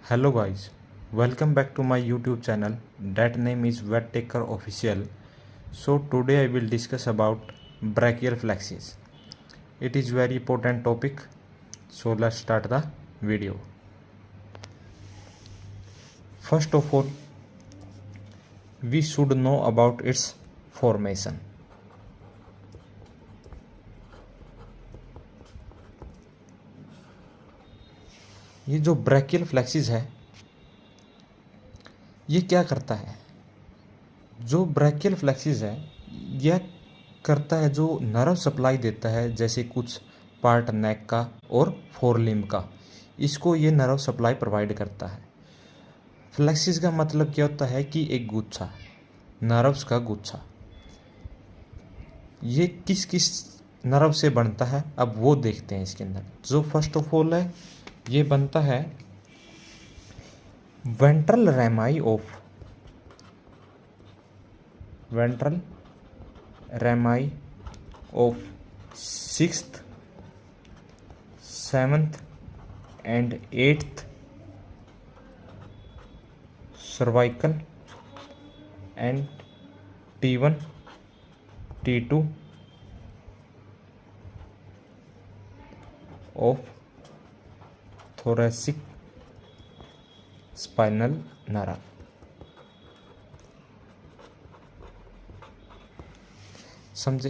Hello guys, welcome back to my YouTube channel. That name is Vettaker Official. So today I will discuss about brachial flexes. It is very important topic. So let's start the video. First of all, we should know about its formation. ये जो brachial फ्लेक्सिस है ये क्या करता है? जो brachial फ्लेक्सिस है यह करता है, जो नर्व सप्लाई देता है, जैसे कुछ पार्ट नेक का और फोर लिम्ब का, इसको ये नर्व सप्लाई प्रोवाइड करता है। फ्लेक्सिस का मतलब क्या होता है कि एक गुच्छा, नर्व्स का गुच्छा। ये किस किस नर्व से बनता है अब वो देखते हैं इसके अंदर। जो फर्स्ट ऑफ ऑल है, ये बनता है ventral रेमाई of sixth, seventh and eighth cervical and T1, T2 of thoracic spinal nerve। समझे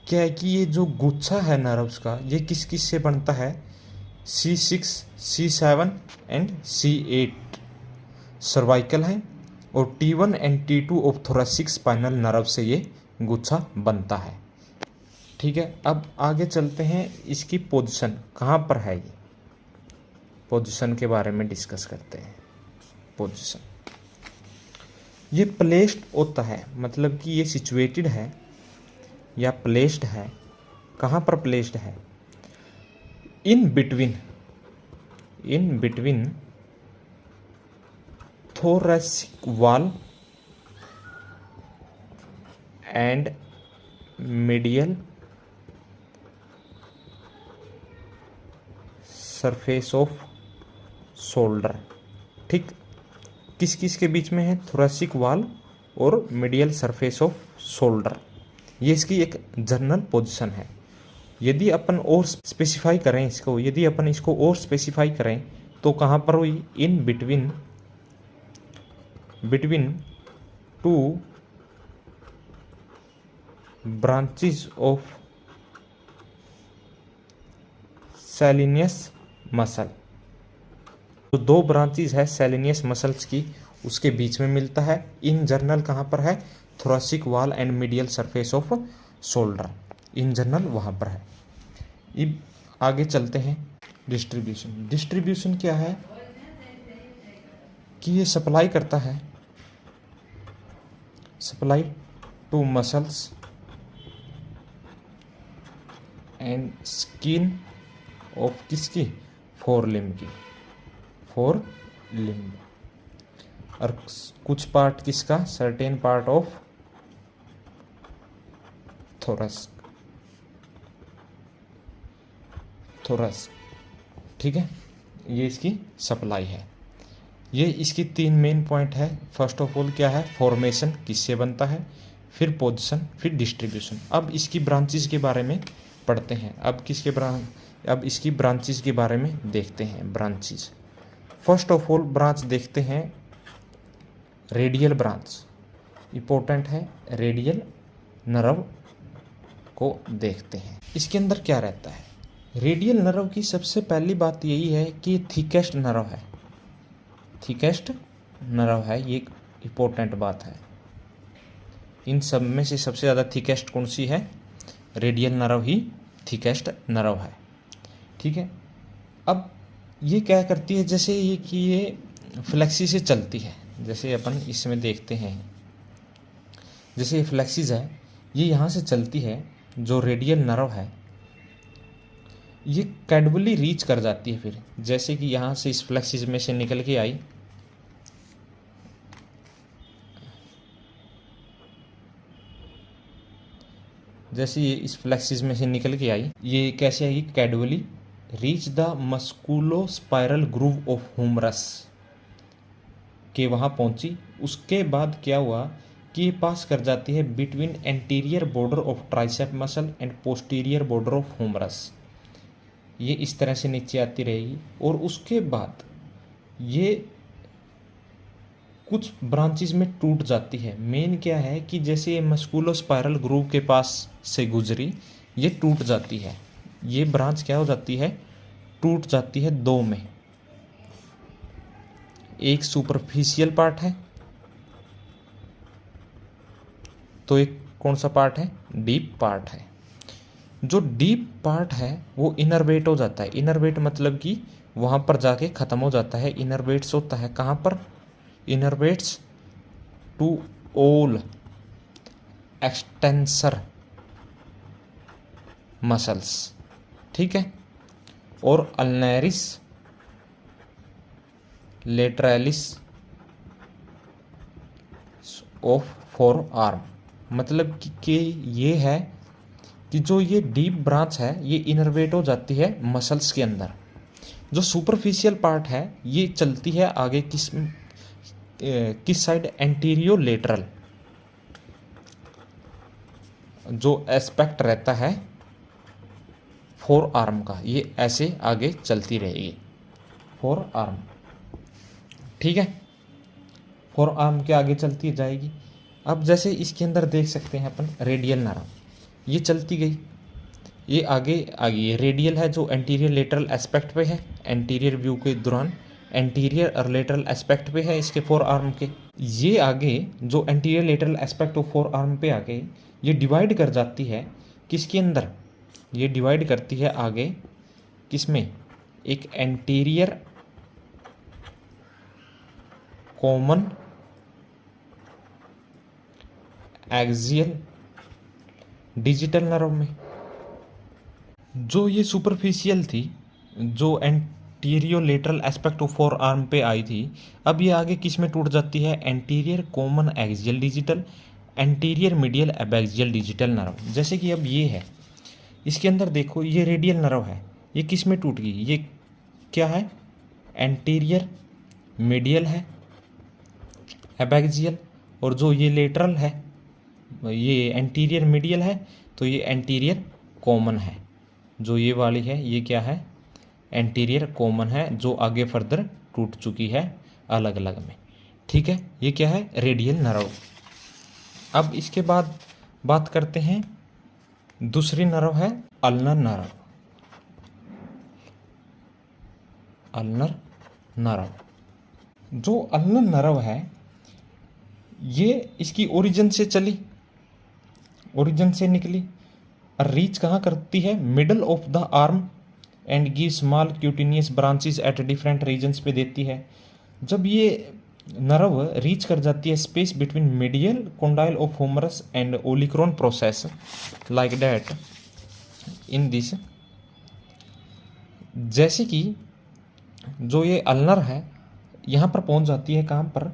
क्या है कि ये जो गुच्छा है नर्व्स का, ये किस किस से बनता है? C6, C7 and C8 cervical है और T1 and T2 of thoracic spinal nerve से ये गुच्छा बनता है। ठीक है, अब आगे चलते हैं। इसकी पोजीशन कहाँ पर है, ये पोजीशन के बारे में डिस्कस करते हैं। पोजीशन ये प्लेस्ड होता है, मतलब कि ये सिचुएटेड है या प्लेस्ड है। कहाँ पर प्लेस्ड है? In between thoracic wall and medial surface off shoulder. ठीक, किस किस के बीच में है? थोरेसिक वॉल और मीडियल सरफेस ऑफ शोल्डर। ये इसकी एक जनरल पोजीशन है। यदि अपन और स्पेसिफाई करें इसको, यदि अपन इसको और स्पेसिफाई करें तो कहाँ पर हुई? In between two branches of scalenus muscle. तो दो ब्रांचेस है सैलिनियस मसल्स की, उसके बीच में मिलता है। इन जनरल कहाँ पर है? Thoracic wall and medial surface off shoulder. In general वहाँ पर है। अब आगे चलते हैं। डिस्ट्रीब्यूशन क्या है कि ये सप्लाई करता है, supply to muscles and skin of किसकी? फोर लिम्ब और कुछ पार्ट किसका? Certain part of thorax. ठीक है, ये इसकी सप्लाई है। ये इसकी तीन मेन पॉइंट है। फर्स्ट ऑफ ऑल क्या है? फॉर्मेशन, किससे बनता है, फिर पोजीशन, फिर डिस्ट्रीब्यूशन। अब इसकी ब्रांचेस के बारे में पढ़ते हैं। अब इसकी ब्रांचेस के बारे में देखते हैं। Branches, first of all branch देखते हैं रेडियल ब्रांच। इंपॉर्टेंट है, रेडियल नर्व को देखते हैं। इसके अंदर क्या रहता है? रेडियल नर्व की सबसे पहली बात यही है कि थिकेस्ट नर्व है। थिकेस्ट नर्व है, ये इंपॉर्टेंट बात है। इन सब में से सबसे ज़्यादा थिकेस्ट कौन सी है? रेडियल नर्व ही थिकेस्ट नर्व है। ठीक है, अब ये क्या करती है? जैसे ये कि ये फ्लेक्सी से चलती है, जैसे अपन इसमें देखते हैं। जैसे ये फ्लेक्सिस है, ये यहाँ से चलती है। जो रेडियल नर्व है ये कैडबली रीच कर जाती है। फिर जैसे कि यहाँ से इस फ्लेक्सिस में से निकल के आई, जैसे ये इस फ्लेक्सिस में से निकल के आई, ये कैसे आएगी? Caudally reach the musculo spiral groove of humerus के वहाँ पहुँची। उसके बाद क्या हुआ कि ये पास कर जाती है between anterior border of tricep muscle and posterior border of humerus. ये इस तरह से नीचे आती रहेगी और उसके बाद ये कुछ ब्रांचेस में टूट जाती है। मेन क्या है कि जैसे ये मस्कुलो स्पाइरल ग्रूव के पास से गुजरी, ये टूट जाती है। ये ब्रांच क्या हो जाती है, टूट जाती है दो में। एक सुपरफिशियल पार्ट है, तो एक कौन सा पार्ट है, डीप पार्ट है। जो डीप पार्ट है वो इनरवेट हो जाता है। इनरवेट मतलब कि वहाँ पर जाके ख़त्म हो जाता है। इनरवेट्स होता है कहाँ पर, इनरवेट्स टू ऑल एक्सटेंसर मसल्स, ठीक है। और अल्नेरिस लेटरालिस ऑफ फोर आर्म, मतलब कि ये है कि जो ये डीप ब्रांच है ये इनरवेट हो जाती है मसल्स के अंदर। जो सुपरफिशियल पार्ट है ये चलती है आगे किस साइड, एंटीरियो लेटरल। जो एस्पेक्ट रहता है फोर आर्म का, ये ऐसे आगे चलती रहेगी फोर आर्म, ठीक है। फोर आर्म के आगे चलती जाएगी। अब जैसे इसके अंदर देख सकते हैं अपन रेडियल नर्व, ये चलती गई, ये आगे ये रेडियल है जो एंटीरियर लेटरल एस्पेक्ट पे है। एंटीरियर व्यू के दौरान एंटीरियर और लेटरल एस्पेक्ट पे है इसके फोर आर्म के। ये आगे जो anterior lateral aspect of four arm पे आगे ये डिवाइड कर जाती है किसके अंदर, ये डिवाइड करती है आगे किसमें, एक anterior common axial digital nerve में। जो ये सुपरफिशियल थी, जो anterior lateral aspect of four arm पे आई थी, अब ये आगे किस में टूट जाती है, anterior common axial digital, anterior medial abaxial digital nerve. जैसे कि अब ये है, इसके अंदर देखो ये रेडियल नर्व है, ये किस में टूट गई, ये क्या है, एंटीरियर मीडियल है एबैक्सियल, और जो ये लेटरल है ये एंटीरियर मीडियल है, तो ये एंटीरियर कॉमन है। जो ये वाली है ये क्या है, एंटीरियर कॉमन है, जो आगे फर्दर टूट चुकी है अलग अलग में, ठीक है। ये क्या है, रेडियल नर्व। अब इसके बाद बात करते हैं दूसरी नर्व है अल्नर नर्व। अल्नर नर्व, जो अल्नर नर्व है ये इसकी ओरिजिन से चली, ओरिजिन से निकली, रीच कहाँ करती है, middle of the arm and give small cutaneous branches at different regions पे देती है। जब ये नर्व रीच कर जाती है space between medial condyle of humerus and olecranon process like that in this, जैसे कि जो ये अल्नर है यहाँ पर पहुँच जाती है कहाँ पर,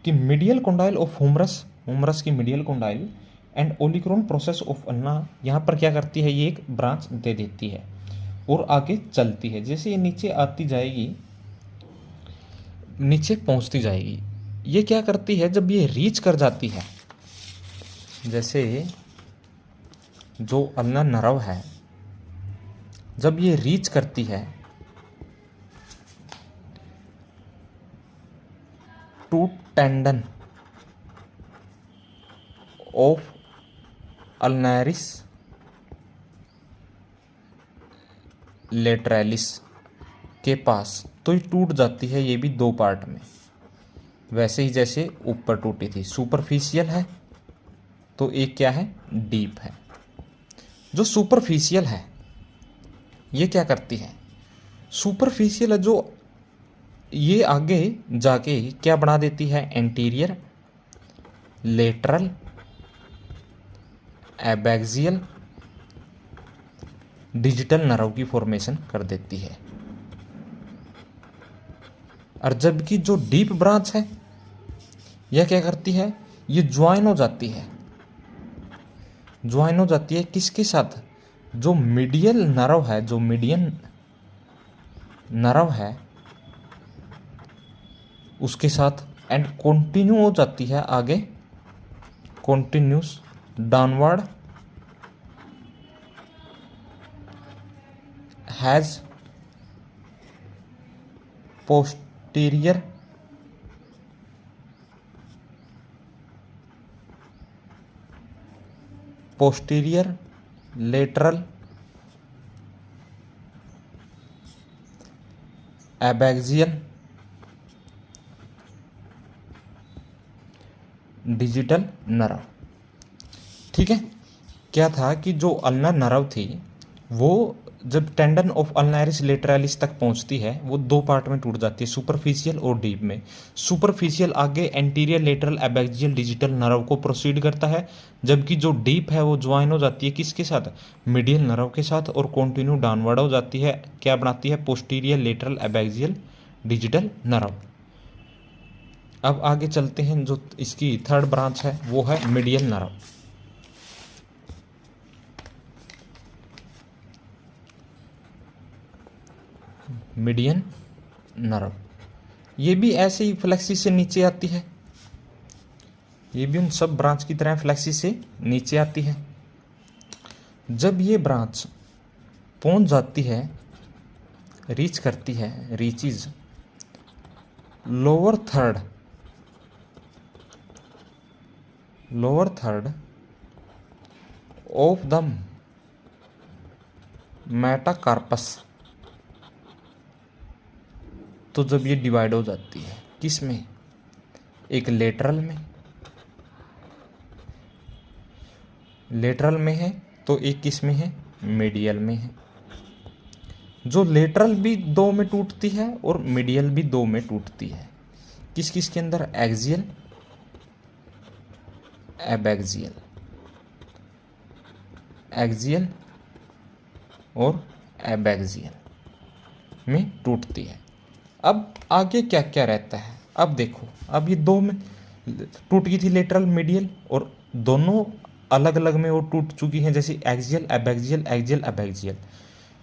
कि medial condyle of humerus, humerus की medial condyle and olecranon process of ulna, यहाँ पर क्या करती है, ये एक ब्रांच दे देती है और आगे चलती है। जैसे ये नीचे आती जाएगी, नीचे पहुँचती जाएगी, ये क्या करती है, जब ये रीच कर जाती है, जैसे जो अल्नर नर्व है जब ये रीच करती है टू टेंडन ऑफ अल्नेरिस लेटरालिस के पास, तो ये टूट जाती है, ये भी दो पार्ट में, वैसे ही जैसे ऊपर टूटी थी। सुपरफिशियल है तो एक क्या है, डीप है। जो सुपरफिशियल है ये क्या करती है, सुपरफिशियल है जो ये आगे जाके क्या बना देती है, anterior lateral abaxial digital nerve की फॉर्मेशन कर देती है। और जबकि जो डीप ब्रांच है यह क्या करती है, ये ज्वाइन हो जाती है, ज्वाइन हो जाती है किसके साथ, जो मीडियल नर्व है, जो मीडियन नर्व है उसके साथ एंड कंटिन्यू हो जाती है आगे, continuous downward, has posterior lateral abaxial digital nerve. ठीक है, क्या था कि जो अल्नर नर्व थी वो जब टेंडन ऑफ अल्नारिस लेटरालिस तक पहुंचती है वो दो पार्ट में टूट जाती है, सुपरफिशियल और डीप में। सुपरफिशियल आगे anterior lateral abaxial digital nerve को प्रोसीड करता है, जबकि जो डीप है वो ज्वाइन हो जाती है किसके साथ, मीडियल नर्व के साथ, और कंटिन्यू डाउनवर्ड हो जाती है, क्या बनाती है, posterior lateral abaxial digital nerve. अब आगे चलते हैं, जो इसकी थर्ड ब्रांच है वो है मीडियल नर्व। मीडियन नर्व ये भी ऐसे ही फ्लेक्सिस से नीचे आती है, ये भी उन सब ब्रांच की तरह फ्लेक्सिस से नीचे आती है। जब ये ब्रांच पहुंच जाती है, रीच करती है, reaches lower third of the metacarpus, तो जब ये डिवाइड हो जाती है किस में, एक लेटरल में है तो एक किस में है, मीडियल में है। जो लेटरल भी दो में टूटती है और मीडियल भी दो में टूटती है, किस किस के अंदर, एक्सियल एबैक्सियल, एक्सियल और एबैक्सियल में टूटती है। अब आगे क्या क्या रहता है, अब देखो, अब ये दो में टूट गई थी लेटरल मीडियल, और दोनों अलग अलग में वो टूट चुकी हैं, जैसे एक्सियल एबैक्सियल, एक्सियल एबैक्सियल।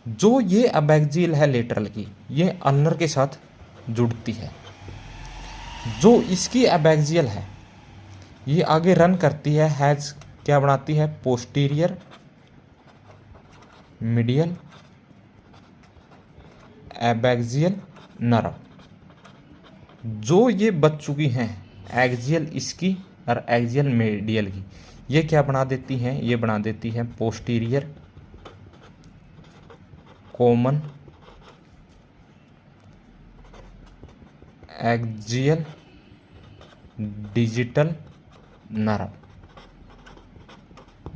जो ये एबैक्सियल है लेटरल की, ये अल्नर के साथ जुड़ती है। जो इसकी एबैक्सियल है ये आगे रन करती है, हैज क्या बनाती है, पोस्टीरियर मीडियल एबैक्सियल नर्व। जो ये बच चुकी हैं एक्सियल इसकी और एक्सियल मीडियल की, ये क्या बना देती हैं, ये बना देती हैं posterior common axial digital nerve.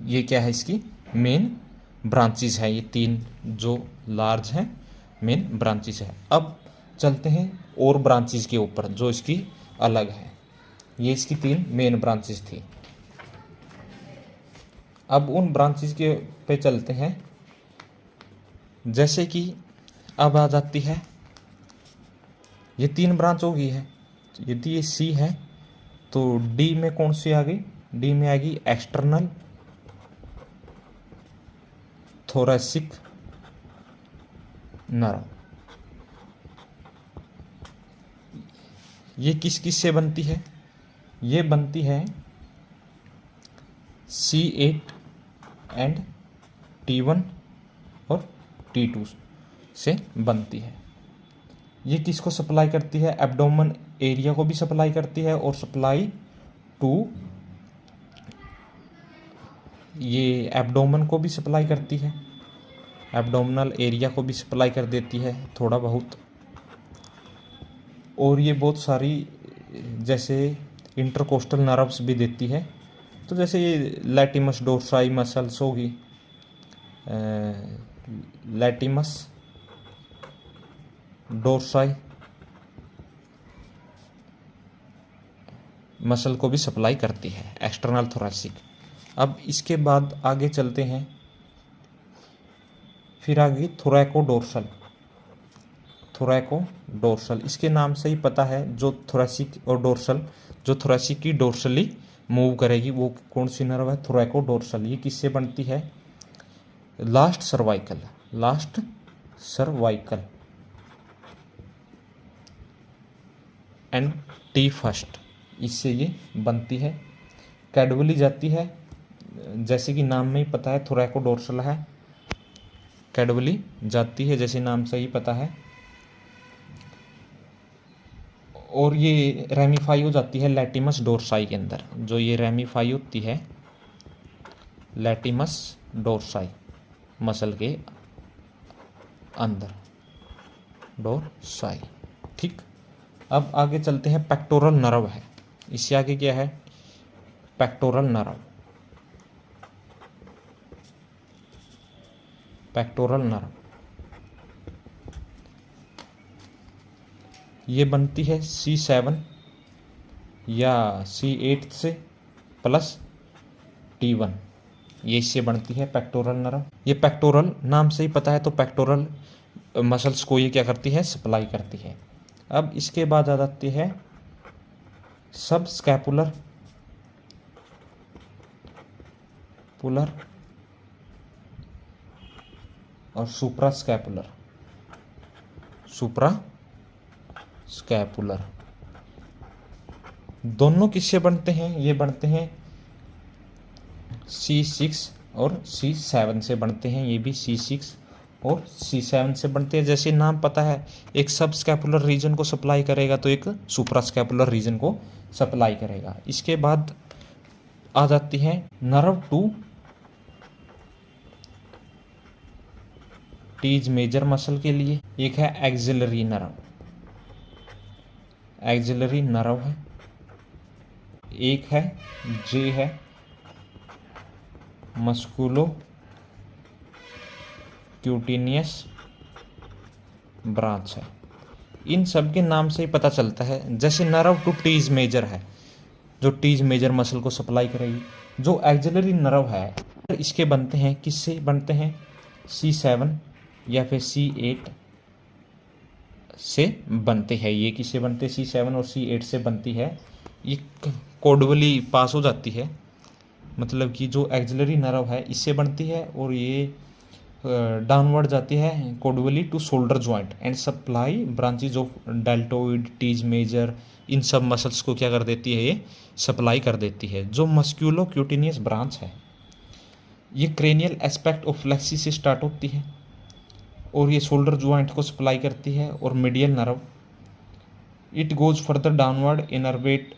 ये क्या है, इसकी मेन ब्रांचेस है, ये तीन जो लार्ज हैं मेन ब्रांचेस है। अब चलते हैं और ब्रांचेस के ऊपर जो इसकी अलग है। ये इसकी तीन मेन ब्रांचेस थी। अब उन ब्रांचेस के पे चलते हैं, जैसे कि अब आ जाती है, ये तीन ब्रांच हो गई है, यदि ये सी है तो डी में कौन सी आ गई, डी में आएगी एक्सटर्नल थोरैसिक नर्व। ये किस किस से बनती है, ये बनती है C8 एंड T1 और T2 से बनती है। ये किसको सप्लाई करती है, एब्डोमेन एरिया को भी सप्लाई करती है, और सप्लाई टू ये एब्डोमेन को भी सप्लाई करती है, एब्डोमिनल एरिया को भी सप्लाई कर देती है थोड़ा बहुत। और ये बहुत सारी जैसे इंटरकोस्टल नर्व्स भी देती है, तो जैसे ये लैटिमस डोर्साई मसल्स होगी, लैटिमस डोर्साई मसल को भी सप्लाई करती है, एक्सटर्नल थोरैसिक। अब इसके बाद आगे चलते हैं, फिर आगे थोरैकोडोर्सल। थोरैकोडोर्सल इसके नाम से ही पता है, जो थोरैसिक और डोर्सल, जो थोरैसिक की डोर्सली मूव करेगी वो कौन सी नर्व है, थोरैकोडोर्सल। ये किससे बनती है, last cervical and T first, इससे ये बनती है। कैडवली जाती है, जैसे कि नाम में ही पता है थोरैकोडोर्सल है, कैडवली जाती है जैसे नाम से ही पता है। और ये रेमिफाई हो जाती है लैटिमस डोर्साई के अंदर। जो ये रेमिफाई होती है लैटिमस डोर्साई मसल के अंदर, डोर्साई। ठीक, अब आगे चलते हैं। पेक्टोरल नर्व है, इससे आगे क्या है? Pectoral nerve. पेक्टोरल नर्व ये बनती है C7 या C8 से प्लस T1, ये इससे बनती है पेक्टोरल नर्व। ये पेक्टोरल नाम से ही पता है, तो पेक्टोरल मसल्स को ये क्या करती है? सप्लाई करती है। अब इसके बाद आ जाती है सब स्कैपुलर पुलर और सुप्रा स्कैपुलर। सुप्रा स्कैपुलर दोनों किससे बनते हैं? ये बनते हैं C6 और C7 से बनते हैं। ये भी C6 और C7 से बनते हैं। जैसे नाम पता है, एक सब स्कैपुलर रीजन को सप्लाई करेगा तो एक सुप्रा स्कैपुलर रीजन को सप्लाई करेगा। इसके बाद आ जाती है nerve to teres major muscle के लिए। एक है एक्सिलरी नर्व, एक्सिलरी नर्व है। एक है जे है मस्कुलो क्यूटिनियस ब्रांच है। इन सब के नाम से ही पता चलता है। जैसे नर्व टू टीज मेजर है, जो टीज मेजर मसल को सप्लाई करेगी। जो एक्सिलरी नर्व है, इसके बनते हैं, किससे बनते हैं? C7 या फिर C8 से बनते हैं। ये किससे बनते हैं? C7 और C8 से बनती है। ये कोडवली पास हो जाती है, मतलब कि जो एक्सिलरी नर्व है इससे बनती है, और ये डाउनवर्ड जाती है caudally to shoulder joint and supply branches of deltoid, teres major. इन सब मसल्स को क्या कर देती है? ये सप्लाई कर देती है। जो मस्क्यूलो क्यूटिनियस ब्रांच है, ये क्रेनियल एस्पेक्ट ऑफ फ्लेक्सी से स्टार्ट होती है और ये शोल्डर जॉइंट को सप्लाई करती है। और medial nerve it goes further downward innervate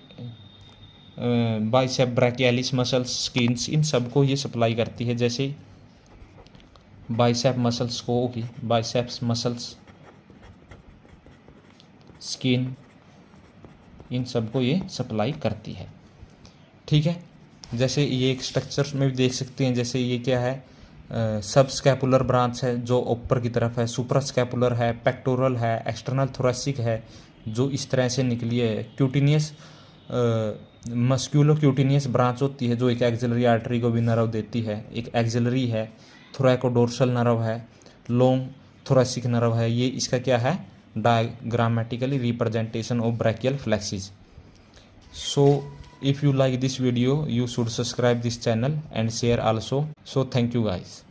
bicep brachialis muscles, skins, इन सब को ये सप्लाई करती है। जैसे बाइसेप मसल्स को होगी, बाइसेप्स मसल्स, स्किन, इन सब को ये सप्लाई करती है। ठीक है, जैसे ये एक स्ट्रक्चर में भी देख सकते हैं। जैसे ये क्या है? सब स्कैपुलर ब्रांच है जो ऊपर की तरफ है, सुप्रा स्कैपुलर है, पेक्टोरल है, एक्सटर्नल थोरेसिक है जो इस तरह से निकली है। क्यूटिनियस मस्क्यूलो क्यूटिनियस ब्रांच होती है जो एक एक्सिलरी आर्टरी को भी नर्व देती है। एक एक्सिलरी है, थोरैकोडोर्सल नर्व है, लॉन्ग थोरेसिक नर्व है। ये इसका क्या है? Diagrammatically representation of brachial plexus. So if you like this video, you should subscribe this channel and share also. So thank you guys.